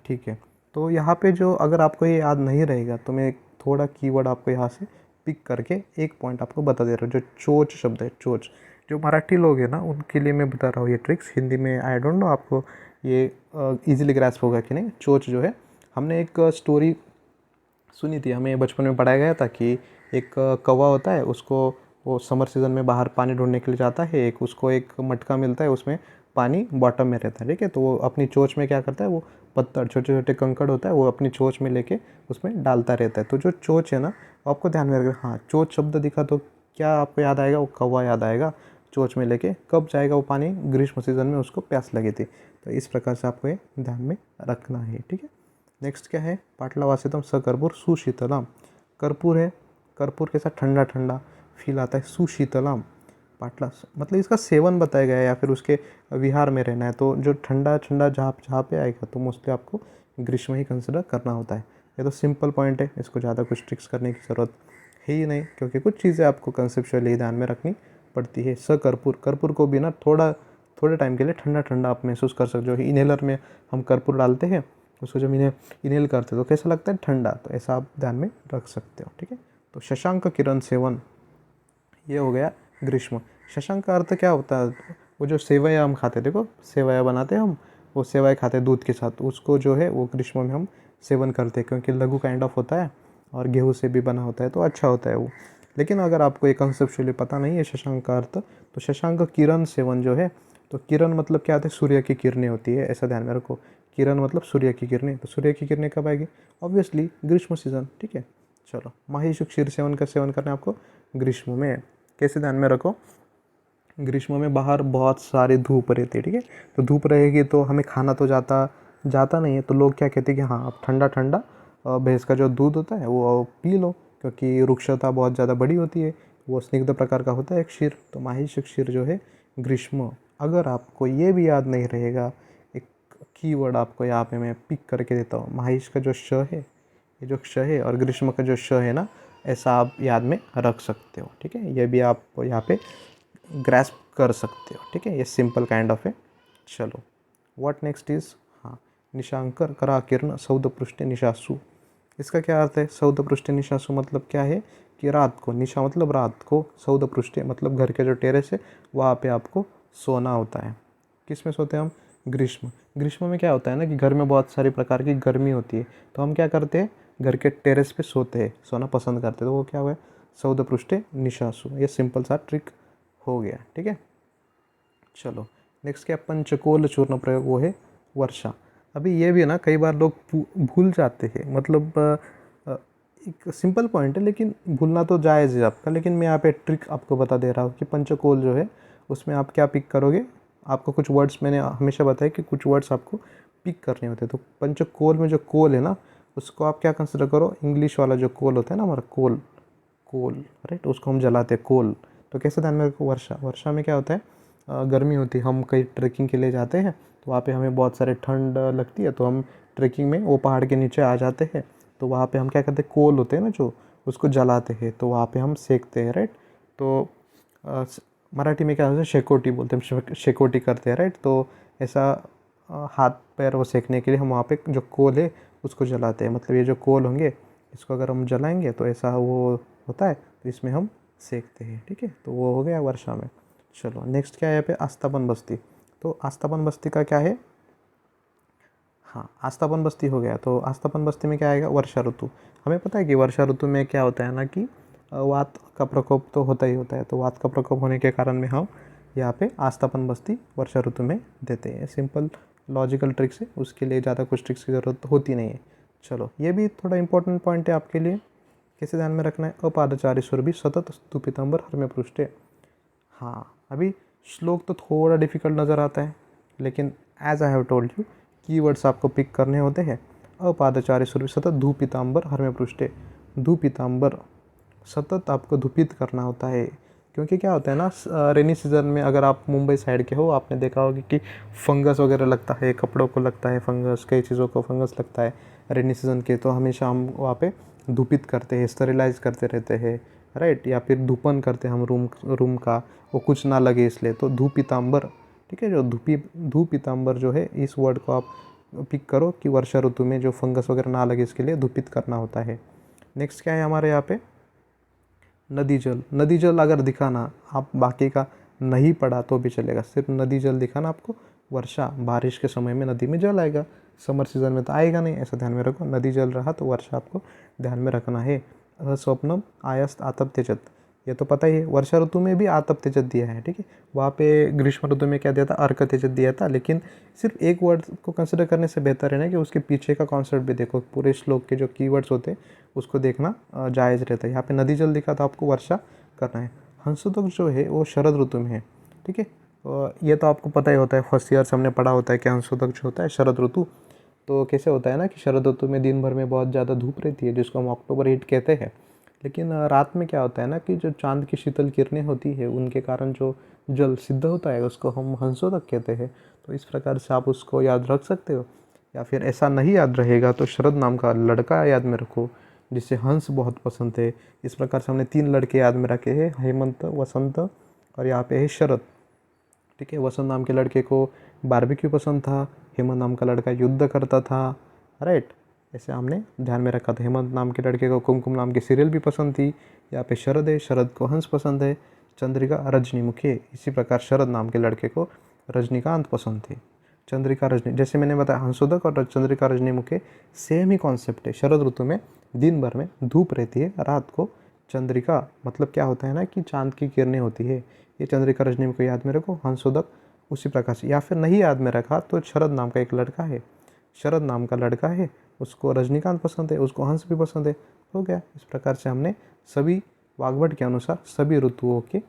ठीक है, तो यहाँ पे जो अगर आपको ये याद नहीं रहेगा तो मैं थोड़ा कीवर्ड आपको यहाँ से पिक करके एक पॉइंट आपको बता दे रहा हूँ। जो चोच शब्द है, चोच, जो मराठी लोग हैं ना उनके लिए मैं बता रहा हूँ ये ट्रिक्स। हिंदी में आई डोंट नो आपको ये इजीली ग्रैस्प होगा कि नहीं। चोच जो है, हमने एक स्टोरी सुनी थी, हमें बचपन में पढ़ाया गया था कि एक कौवा होता है, उसको वो समर सीज़न में बाहर पानी ढूंढने के लिए जाता है, एक उसको एक मटका मिलता है, उसमें पानी बॉटम में रहता है। ठीक है, तो वो अपनी चोंच में क्या करता है, वो पत्थर छोटे छोटे कंकड़ होता है वो अपनी चोंच में लेके उसमें डालता रहता है। तो जो चोंच है ना, वो आपको ध्यान में रखना। हाँ, चोंच शब्द दिखा तो क्या आपको याद आएगा, वो कौवा याद आएगा। चोंच में लेके कब जाएगा वो पानी, ग्रीष्म सीजन में उसको प्यास लगी थी। तो इस प्रकार से आपको ये ध्यान में रखना है। ठीक है, नेक्स्ट क्या है, पाटलावासितम सकर्पूर सुशीतलम। कर्पूर है, कर्पूर के साथ ठंडा ठंडा फील आता है, सुशीतलम। पाटला मतलब इसका सेवन बताया गया है, या फिर उसके विहार में रहना है, तो जो ठंडा ठंडा जहाँ जहाँ पे आएगा तो मोस्टली आपको ग्रीष्म ही कंसिडर करना होता है। ये तो सिंपल पॉइंट है, इसको ज़्यादा कुछ ट्रिक्स करने की ज़रूरत है ही नहीं, क्योंकि कुछ चीज़ें आपको कंसेप्चुअली ध्यान में रखनी पड़ती है। सकर्पूर, कर्पूर को भी ना थोड़े टाइम के लिए ठंडा ठंडा आप महसूस कर सकते हो। इनहेलर में हम कर्पूर डालते हैं, उसको जब इनहेल करते हैं तो कैसा लगता है, ठंडा। तो ऐसा आप ध्यान में रख सकते हो। ठीक है, तो शशांक किरण सेवन, ये हो गया ग्रीष्म। शशांक का अर्थ क्या होता है, वो जो सेवैया हम खाते, देखो सेवैया बनाते हैं हम, वो सेवैया खाते हैं दूध के साथ, उसको जो है वो ग्रीष्म में हम सेवन करते हैं, क्योंकि लघु काइंड ऑफ होता है और गेहूँ से भी बना होता है, तो अच्छा होता है वो। लेकिन अगर आपको ये कंसेप्चुअली पता नहीं है शशांक का अर्थ, तो शशांक किरण सेवन जो है, तो किरण मतलब क्या होता है, सूर्य की किरणें होती है, ऐसा ध्यान में रखो। किरण मतलब सूर्य की किरणें, तो सूर्य की किरणें कब आएगी, ऑब्वियसली ग्रीष्म सीजन। ठीक है, चलो माहिषु क्षीर सेवन का सेवन करना है आपको ग्रीष्म में। कैसे ध्यान में रखो, ग्रीष्म में बाहर बहुत सारी धूप रहती है। ठीक है, तो धूप रहेगी तो हमें खाना तो जाता जाता नहीं है, तो लोग क्या कहते हैं कि हाँ आप ठंडा ठंडा भैंस का जो दूध होता है वो पी लो, क्योंकि वृक्षता बहुत ज़्यादा बड़ी होती है, वो स्निग्ध प्रकार का होता है क्षीर। तो माहिष क्षीर जो है ग्रीष्म। अगर आपको ये भी याद नहीं रहेगा, एक कीवर्ड आपको यहाँ पे मैं पिक करके देता हूँ, माहिष का जो श है, ये जो क्ष है, और ग्रीष्म का जो श है ना, ऐसा आप याद में रख सकते हो। ठीक है, ये भी आप यहाँ पे ग्रैस्प कर सकते हो। ठीक है, ये सिंपल काइंड ऑफ है। चलो व्हाट नेक्स्ट इज, हाँ, निशांकर करा किरण सौद पृष्ठ निशासु। इसका क्या अर्थ है, सौद पृष्ठ निशासु मतलब क्या है कि रात को, निशा मतलब रात को, सौद पृष्ठ मतलब घर के जो टेरेस है वहाँ पे आपको सोना होता है। किस में सोते हैं हम, ग्रीष्म। ग्रीष्म में क्या होता है ना कि घर में बहुत सारी प्रकार की गर्मी होती है, तो हम क्या करते हैं, घर के टेरेस पे सोते हैं, सोना पसंद करते हैं, तो वो क्या हुआ, सौद पृष्ठे निशासु। ये सिंपल सा ट्रिक हो गया। ठीक है, चलो नेक्स्ट क्या, पंचकोल चूर्ण प्रयोग, वो है वर्षा। अभी ये भी ना कई बार लोग भूल जाते हैं, मतलब एक सिंपल पॉइंट है लेकिन भूलना तो जायज़ है आपका, लेकिन मैं यहाँ पे ट्रिक आपको बता दे रहा हूँ कि पंचकोल जो है उसमें आप क्या पिक करोगे, आपको कुछ वर्ड्स, मैंने हमेशा बताया कि कुछ वर्ड्स आपको पिक करने होते हैं। तो पंचकोल में जो कोल है ना, उसको आप क्या कंसिडर करो, इंग्लिश वाला जो कोल होता है ना हमारा, कोल, कोल, राइट, उसको हम जलाते हैं, कोल। तो कैसे ध्यान में रखो, वर्षा। वर्षा में क्या होता है, गर्मी होती है, हम कहीं ट्रैकिंग के लिए जाते हैं तो वहाँ पे हमें बहुत सारे ठंड लगती है, तो हम ट्रैकिंग में वो पहाड़ के नीचे आ जाते हैं, तो वहाँ पे हम क्या करते हैं, कोल होते हैं ना जो, उसको जलाते हैं, तो वहाँ पे हम सेकते हैं, राइट। तो मराठी में क्या होता है, शेकोटी बोलते हैं, हम शेकोटी करते हैं, राइट। तो ऐसा हाथ पैर वो सेकने के लिए हम वहाँ पे जो कोल है उसको जलाते हैं। मतलब ये जो कोल होंगे इसको अगर हम जलाएंगे तो ऐसा वो होता है, तो इसमें हम सेकते हैं, ठीक है। तो वो हो गया वर्षा में। चलो नेक्स्ट क्या है यहाँ पे, आस्थापन बस्ती। तो आस्थापन बस्ती का क्या है, हाँ आस्थापन बस्ती हो गया। तो आस्थापन बस्ती में क्या आएगा, वर्षा ऋतु। हमें पता है कि वर्षा ऋतु में क्या होता है ना कि वात का प्रकोप तो होता ही होता है। तो वात का प्रकोप होने के कारण में हम यहाँ पे आस्थापन बस्ती वर्षा ऋतु में देते हैं। सिंपल लॉजिकल ट्रिक्स है, उसके लिए ज़्यादा कुछ ट्रिक्स की ज़रूरत होती नहीं है। चलो ये भी थोड़ा इंपॉर्टेंट पॉइंट है आपके लिए, कैसे ध्यान में रखना है, अपादचारी स्वर भी सतत स्तुपितंबर हर में पृष्ठे। हाँ अभी श्लोक तो थोड़ा डिफिकल्ट नज़र आता है, लेकिन as I have told you keywords आपको पिक करने होते हैं। अपादचार्य सूर्य सतत धूपितांबर हर में पृष्ठे, धूपितांबर सतत आपको धूपित करना होता है। क्योंकि क्या होता है ना, रेनी सीज़न में अगर आप मुंबई साइड के हो, आपने देखा होगा कि फंगस वगैरह लगता है, कपड़ों को लगता है फंगस, कई चीज़ों को फंगस लगता है रेनी सीज़न के। तो हमेशा हम वहाँ पे धूपित करते हैं, स्टेरिलाइज करते रहते हैं, राइट। या फिर धूपन करते हैं हम रूम का, वो कुछ ना लगे इसलिए। तो धूपितांबर, ठीक है, जो धूपितांबर जो है, इस वर्ड को आप पिक करो कि वर्षा ऋतु में जो फंगस वगैरह ना लगे इसके लिए धूपित करना होता है। नेक्स्ट क्या है हमारे यहाँ पे, नदी जल। नदी जल अगर दिखाना, आप बाकी का नहीं पढ़ा तो भी चलेगा, सिर्फ नदी जल दिखाना आपको। वर्षा, बारिश के समय में नदी में जल आएगा, समर सीजन में तो आएगा नहीं, ऐसा ध्यान में रखो। नदी जल रहा तो वर्षा आपको ध्यान में रखना है। स्वप्नम आयस्त आतप तेजत, ये तो पता ही है, वर्षा ऋतु में भी आतप तेजत दिया है, ठीक है। वहाँ पे ग्रीष्म ऋतु में क्या दिया था, अर्क तेजत दिया था। लेकिन सिर्फ एक वर्ड को कंसिडर करने से बेहतर है ना कि उसके पीछे का कॉन्सेप्ट भी देखो, पूरे श्लोक के जो कीवर्ड्स होते हैं उसको देखना जायज़ रहता है। यहाँ पे नदी जल दिखा तो आपको वर्षा करना है। हंसोदक जो है वो शरद ऋतु में है, ठीक है। ये तो आपको पता ही होता है, फर्स्ट ईयर से हमने पढ़ा होता है कि हंसोदक जो होता है शरद ऋतु। तो कैसे होता है ना कि शरद ऋतु में दिन भर में बहुत ज़्यादा धूप रहती है, जिसको हम अक्टूबर हीट कहते हैं। लेकिन रात में क्या होता है ना कि जो चांद की शीतल किरणें होती है उनके कारण जो जल सिद्ध होता है उसको हम हंसोदक कहते हैं। तो इस प्रकार से आप उसको याद रख सकते हो। या फिर ऐसा नहीं याद रहेगा तो शरद नाम का लड़का याद में रखो जिसे हंस बहुत पसंद है। इस प्रकार से हमने 3 लड़के याद में रखे हैं, हेमंत, वसंत और यहाँ पे है शरद, ठीक है। वसंत नाम के लड़के को बारबेक्यू पसंद था, हेमंत नाम का लड़का युद्ध करता था, राइट। ऐसे हमने ध्यान में रखा था। हेमंत नाम के लड़के को कुमकुम नाम की सीरियल भी पसंद थी। यहाँ पे शरद है, शरद को हंस पसंद है। चंद्रिका रजनीमुखी, इसी प्रकार शरद नाम के लड़के को रजनीकांत पसंद थी। चंद्रिका रजनी, जैसे मैंने बताया हंसोदक और चंद्रिका रजनीमुखी सेम ही कॉन्सेप्ट है। शरद ऋतु में दिन भर में धूप रहती है, रात को चंद्रिका मतलब क्या होता है ना कि चांद की किरणें होती है। ये चंद्रिका रजनीमुखी याद में रखो, हंसोदक उसी प्रकार से। या फिर नहीं याद में रखा तो शरद नाम का एक लड़का है, शरद नाम का लड़का है, उसको रजनीकांत पसंद है, उसको हंस भी पसंद है, हो गया। इस प्रकार से हमने सभी वाग्भट के अनुसार सभी ऋतुओं के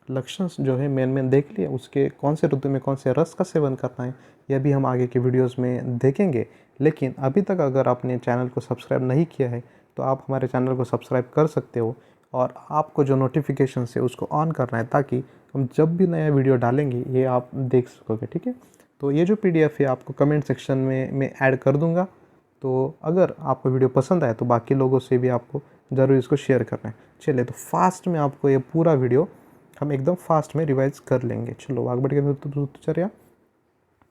लक्षण जो है मेन देख लिए। उसके कौन से ऋतु में कौन से रस का सेवन करना है यह भी हम आगे के वीडियोस में देखेंगे। लेकिन अभी तक अगर आपने चैनल को सब्सक्राइब नहीं किया है तो आप हमारे चैनल को सब्सक्राइब कर सकते हो, और आपको जो नोटिफिकेशन है उसको ऑन करना है ताकि हम जब भी नया वीडियो डालेंगे ये आप देख सकोगे, ठीक है। तो ये जो PDF है आपको कमेंट सेक्शन में मैं ऐड कर दूंगा। तो अगर आपको वीडियो पसंद आए तो बाकी लोगों से भी आपको ज़रूर इसको शेयर करना है। चलिए तो फास्ट में आपको ये पूरा वीडियो हम एकदम फास्ट में रिवाइज कर लेंगे। चलो वाग्भट के ऋतुचर्या,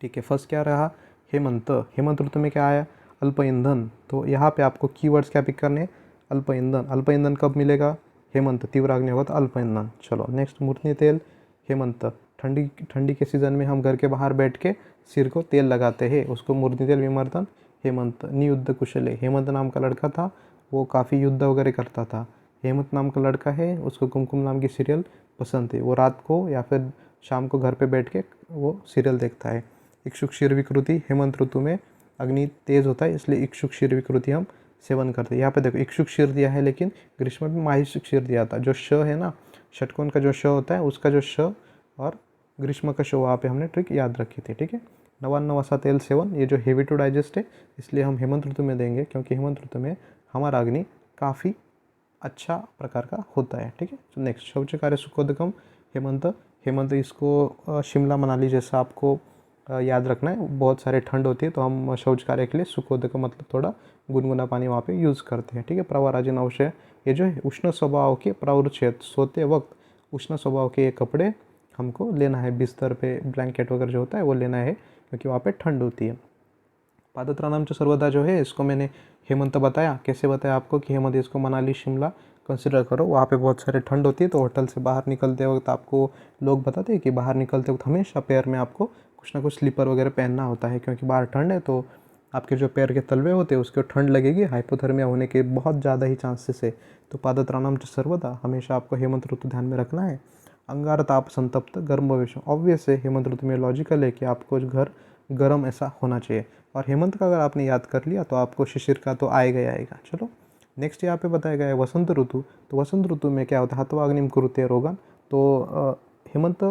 ठीक है। फर्स्ट क्या रहा, हेमंत। हेमंत ऋतु में क्या आया, अल्प ईंधन। तो यहाँ पे आपको कीवर्ड्स क्या पिक करने हैं, अल्प ईंधन। अल्प ईंधन कब मिलेगा, हेमंत, तीव्र अग्नि होगा तो अल्प ईंधन। चलो नेक्स्ट, मूर्धनि तेल। हेमंत, ठंडी ठंडी के सीज़न में हम घर के बाहर बैठ के सिर को तेल लगाते हैं, उसको मूर्धनि तेल विमर्दन। हेमंत, नियुद्ध कुशले। हेमंत नाम का लड़का था, वो काफ़ी युद्ध वगैरह करता था। हेमंत नाम का लड़का है, उसको कुमकुम नाम की सीरियल पसंद थी, वो रात को या फिर शाम को घर पे बैठ के वो सीरियल देखता है। इक्षुक शीर विकृति, हेमंत ऋतु में अग्नि तेज होता है इसलिए इक्षुक शीर विकृति हम सेवन करते हैं। यहाँ पे देखो इक्षुक शीर दिया है लेकिन ग्रीष्म में माहिष्क शीर दिया था। जो श है ना, षटकोण का जो श होता है उसका जो श और ग्रीष्म का श, वहाँ पे हमने ट्रिक याद रखी थी, ठीक है। नवान्न वसा तेल सेवन, ये जो हेवी टू डाइजेस्ट है इसलिए हम हेमंत ऋतु में देंगे क्योंकि हेमंत ऋतु में हमारा अग्नि काफ़ी अच्छा प्रकार का होता है, ठीक है। तो नेक्स्ट, शौच कार्य सुखोदकम। हेमंत, हेमंत इसको शिमला मनाली जैसा आपको याद रखना है। बहुत सारे ठंड होती है तो हम शौच कार्य के लिए सुखोदय का मतलब थोड़ा गुनगुना पानी वहाँ पे यूज़ करते हैं, ठीक है। प्रवराजन अवशय, ये जो है उष्ण स्वभाव के प्रवृत्त, सोते वक्त उष्ण स्वभाव के ये कपड़े हमको लेना है, बिस्तर पे ब्लैंकेट वगैरह जो होता है वो लेना है, क्योंकि वहाँ पे ठंड होती है। पादत्राणम च सर्वदा जो है इसको मैंने हेमंत बताया, कैसे बताया आपको कि हेमंत इसको मनाली शिमला कंसिडर करो, वहाँ पे बहुत सारे ठंड होती है। तो होटल से बाहर निकलते वक्त आपको लोग बताते हैं कि बाहर निकलते वक्त हमेशा पैर में आपको कुछ ना कुछ स्लीपर वगैरह पहनना होता है, क्योंकि बाहर ठंड है तो आपके जो पैर के तलवे होते हैं उसको ठंड लगेगी, हाइपोथर्मिया होने के बहुत ज़्यादा ही चांसेस है। तो पादत्राणम च सर्वदा हमेशा आपको हेमंत ऋतु ध्यान में रखना है। अंगार ताप संतप्त गर्म भविष्य, ऑब्वियस है हेमंत ऋतु में लॉजिकल है कि आपको घर गर्म ऐसा होना चाहिए। और हेमंत का अगर आपने याद कर लिया तो आपको शिशिर का तो आएगा ही आएगा। चलो नेक्स्ट यहाँ पे बताया गया है वसंत ऋतु। तो वसंत ऋतु में क्या होता है, हत्वाग्निम कुरुते रोगन। तो हेमंत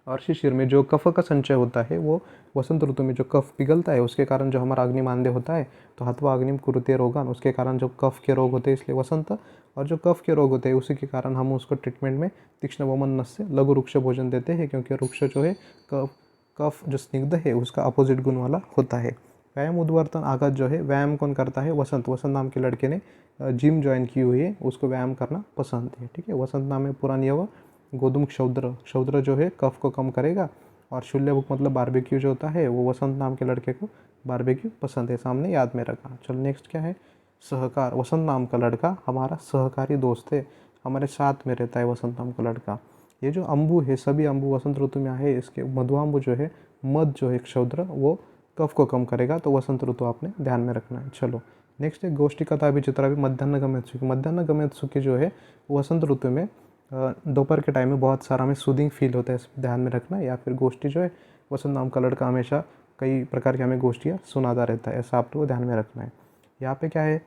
और शिशिर में जो कफ का संचय होता है वो वसंत ऋतु में जो कफ पिघलता है उसके कारण जो हमारा अग्निमांद्य होता है, तो हत्वा अग्निम कुरुते रोगन, उसके कारण जो कफ के रोग होते हैं इसलिए वसंत। और जो कफ के रोग होते हैं उसी के कारण हम उसको ट्रीटमेंट में तीक्ष्ण वमन नस्य लघु वृक्ष भोजन देते हैं, क्योंकि वृक्ष जो है कफ कफ जो स्निग्ध है उसका अपोजिट गुण वाला होता है। व्यायाम उद्वर्तन आघात जो है, व्यायाम कौन करता है, वसंत। वसंत नाम के लड़के ने जिम ज्वाइन की हुई है, उसको व्यायाम करना पसंद है, ठीक है। वसंत नाम है पुरानी यव गोधूम क्षौद्र, क्षौद्र जो है कफ को कम करेगा। और शूल्यभुक मतलब बारबेक्यू जो होता है वो वसंत नाम के लड़के को बारबेक्यू पसंद है, सामने याद में रखा। चलो नेक्स्ट क्या है, सहकार। वसंत नाम का लड़का हमारा सहकारी दोस्त है, हमारे साथ में रहता है वसंत नाम का लड़का। ये जो अम्बु है, सभी अम्बु वसंत ऋतु में आए, इसके मधुआम्बु जो है, मध जो है क्षौद्र, वो कफ को कम करेगा, तो वसंत ऋतु आपने ध्यान में रखना है। चलो नेक्स्ट है गोष्ठी कथा भी चित्रा भी मध्याह्न गम्यत सुखी। मध्याह्न गम्यत सुखी जो है वसंत ऋतु में दोपहर के टाइम में बहुत सारा हमें सूदिंग फील होता है, इस ध्यान में रखना है। या फिर गोष्ठी जो है, वसंत नाम का लड़का हमेशा कई प्रकार की हमें गोष्ठियाँ सुनाता रहता है, ऐसा आपको ध्यान में रखना है। यहाँ पे क्या है,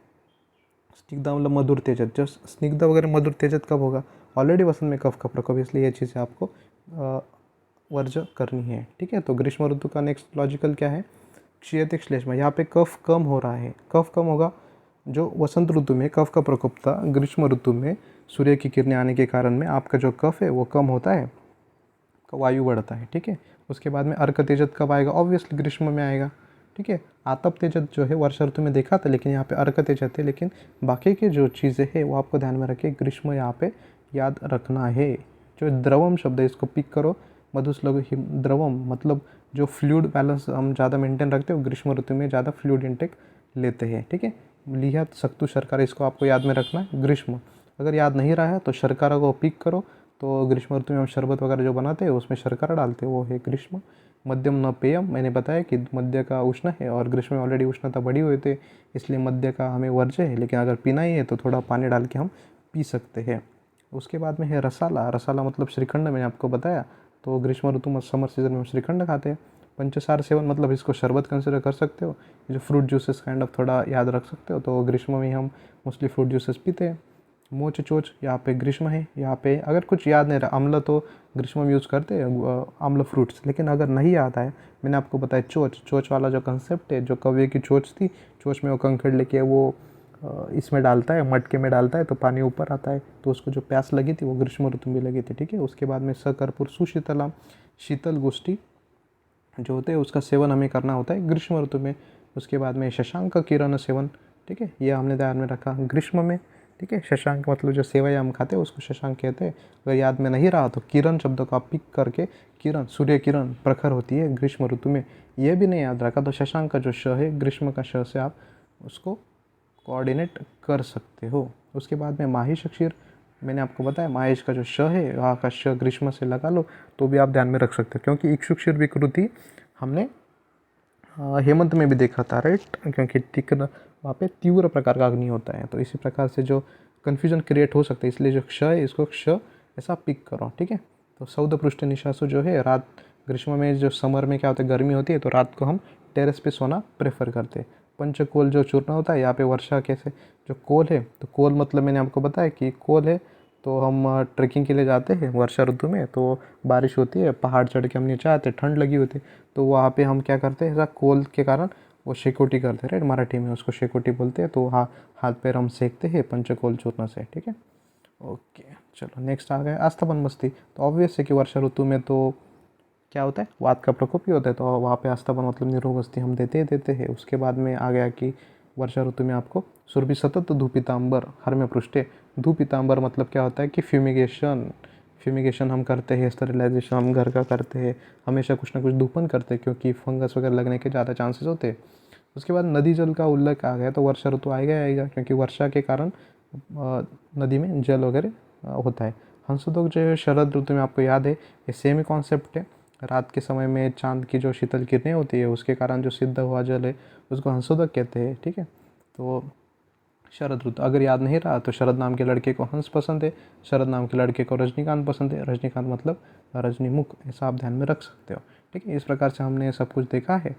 स्निग्ध मतलब मधुर तेजत। जो स्निग्ध वगैरह मधुर तेजत कब होगा, ऑलरेडी वसंत में कफ का प्रकोप, इसलिए ये चीज़ें आपको वर्ज्य करनी है, ठीक है। तो ग्रीष्म ऋतु का नेक्स्ट लॉजिकल क्या है, क्षीयते श्लेष्मा। यहाँ पे कफ कम हो रहा है, कफ कम होगा। जो वसंत ऋतु में कफ का प्रकोप था, ग्रीष्म ऋतु में सूर्य की किरणें आने के कारण में आपका जो कफ है वो कम होता है, वायु बढ़ता है, ठीक है। उसके बाद में अर्क तेजत कब आएगा, ऑब्वियसली ग्रीष्म में आएगा, ठीक है। आतप तेजत जो है वर्षा ऋतु में देखा था, लेकिन यहाँ पे अर्क तेजत है, लेकिन बाकी की जो चीज़ें हैं वो आपको ध्यान में रखिए, ग्रीष्म यहाँ पे याद रखना है। जो द्रवम शब्द है इसको पिक करो, मधुस्लघु द्रवम मतलब जो फ्लूइड बैलेंस हम ज़्यादा मेंटेन रखते हो, ग्रीष्म ऋतु में ज़्यादा फ्लूइड इंटेक लेते हैं, ठीक है। लिया सक्तु शर्करा, इसको आपको याद में रखना है। ग्रीष्म अगर याद नहीं रहा है तो शर्करा को पिक करो, तो ग्रीष्म ऋतु में हम शरबत वगैरह जो बनाते हैं उसमें शर्करा डालते हैं, वो है ग्रीष्म। मध्यम न पेयम, मैंने बताया कि मध्य का उष्ण है और ग्रीष्म में ऑलरेडी उष्णता बढ़ी हुई थी, इसलिए मध्य का हमें वर्ज्य है, लेकिन अगर पीना ही है तो थोड़ा पानी डाल के हम पी सकते हैं। उसके बाद में है रसाला। रसाला मतलब श्रीखंड, मैंने आपको बताया। तो ग्रीष्म ऋतु में समर सीजन में हम श्रीखंड खाते हैं। पंचसार सेवन मतलब इसको शरबत कंसिडर कर सकते हो, जो फ्रूट जूसेस काइंड ऑफ थोड़ा याद रख सकते हो। तो ग्रीष्म में हम मोस्टली फ्रूट जूसेस पीते हैं। मोच चोच यहाँ पे ग्रीष्म है। यहाँ पे अगर कुछ याद नहीं रहा, अम्ल तो ग्रीष्म में यूज़ करते हैं, अम्ल फ्रूट्स। लेकिन अगर नहीं याद आए, मैंने आपको बताया चोच, चोच वाला जो कंसेप्ट है, जो कौवे की चोच थी, चोच में वो कंकड़ लेके वो इसमें डालता है, मटके में डालता है तो पानी ऊपर आता है, तो उसको जो प्यास लगी थी वो ग्रीष्म ऋतु में लगी थी, ठीक है। उसके बाद में सकर्पूर सुशीतलम, शीतल गोष्ठी जो होते हैं उसका सेवन हमें करना होता है ग्रीष्म ऋतु में। उसके बाद में शशांक किरण सेवन, ठीक है, ये हमने ध्यान में रखा ग्रीष्म में, ठीक है। शशांक मतलब जो सेवई हम खाते हैं उसको शशांक कहते हैं। अगर याद में नहीं रहा तो किरण शब्द को आप पिक करके, किरण सूर्य किरण प्रखर होती है ग्रीष्म ऋतु में, ये भी नहीं याद रखा तो शशांक का जो श है, ग्रीष्म का श से आप उसको कोऑर्डिनेट कर सकते हो। उसके बाद में माहिष क्षीर, मैंने आपको बताया माहेश का जो श है वहाँ का श ग्रीष्म से लगा लो तो भी आप ध्यान में रख सकते हो, क्योंकि इक्षुक्षीर विकृति हमने हेमंत में भी देखा था, राइट, क्योंकि तीक्ष्ण वहाँ पे तीव्र प्रकार का अग्नि होता है। तो इसी प्रकार से जो कन्फ्यूजन क्रिएट हो सकता है, इसलिए जो क्ष है इसको क्ष ऐसा पिक करो, ठीक है। तो सौद पृष्ठ निशासु जो है, रात ग्रीष्म में जो समर में क्या होता है, गर्मी होती है तो रात को हम टेरेस पे सोना प्रेफर करते हैं। पंचकोल जो चूर्ण होता है, यहाँ पे वर्षा कैसे जो कोल है, तो कोल मतलब मैंने आपको बताया कि कोल है, तो हम ट्रैकिंग के लिए जाते हैं वर्षा ऋतु में, तो बारिश होती है, पहाड़ चढ़ के हम नीचे आते, ठंड लगी होती है, तो वहाँ पे हम क्या करते हैं, ऐसा कोल के कारण वो शेकोटी करते हैं, राइट, मराठी में उसको शेकोटी बोलते हैं। तो हाथ पैर हम सेकते हैं पंचकोल चूर्ण से, ठीक है। ओके चलो नेक्स्ट आ गया आस्थापन मस्ती। तो ऑब्वियस है कि वर्षा ऋतु में तो क्या होता है, वात का प्रकोप ही होता है। तो वहाँ पे आस्थापन मतलब निरोग अस्थि हम देते ही देते हैं। उसके बाद में आ गया कि वर्षा ऋतु में आपको सुरभि सतत धूपितांबर हर में पृष्ठे। धूपितांबर मतलब क्या होता है कि फ्यूमिगेशन हम करते हैं, स्टरिलाइजेशन हम घर का करते हैं, हमेशा कुछ ना कुछ धूपन करते हैं क्योंकि फंगस वगैरह लगने के ज़्यादा चांसेस होते हैं। उसके बाद नदी जल का उल्लेख आ गया, तो वर्षा ऋतु आएगा ही आएगा क्योंकि वर्षा के कारण नदी में जल वगैरह होता है। हंसोदक जो है शरद ऋतु में, आपको याद है ये सेम ही कॉन्सेप्ट है। रात के समय में चांद की जो शीतल किरणें होती है उसके कारण जो सिद्ध हुआ जल है उसको हंसोदक कहते हैं, ठीक है। तो शरद ऋतु अगर याद नहीं रहा तो शरद नाम के लड़के को हंस पसंद है, शरद नाम के लड़के को रजनीकांत पसंद है, रजनीकांत मतलब रजनीमुख, ऐसा आप ध्यान में रख सकते हो, ठीक है। इस प्रकार से हमने सब कुछ देखा है।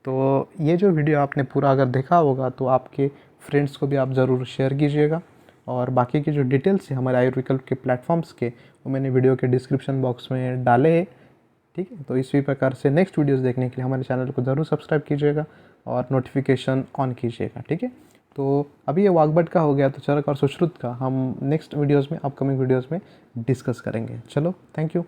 तो ये जो वीडियो आपने पूरा अगर देखा होगा तो आपके फ्रेंड्स को भी आप ज़रूर शेयर कीजिएगा। और बाकी की जो डिटेल्स है हमारे आयुर्विकल्प के प्लेटफॉर्म्स के, वो मैंने वीडियो के डिस्क्रिप्शन बॉक्स में डाले हैं, ठीक है। तो इसी प्रकार से नेक्स्ट वीडियोस देखने के लिए हमारे चैनल को ज़रूर सब्सक्राइब कीजिएगा और नोटिफिकेशन ऑन कीजिएगा, ठीक है। तो अभी ये वाग्भट का हो गया, तो चरक और सुश्रुत का हम नेक्स्ट वीडियोस में, अपकमिंग वीडियोस में डिस्कस करेंगे। चलो, थैंक यू।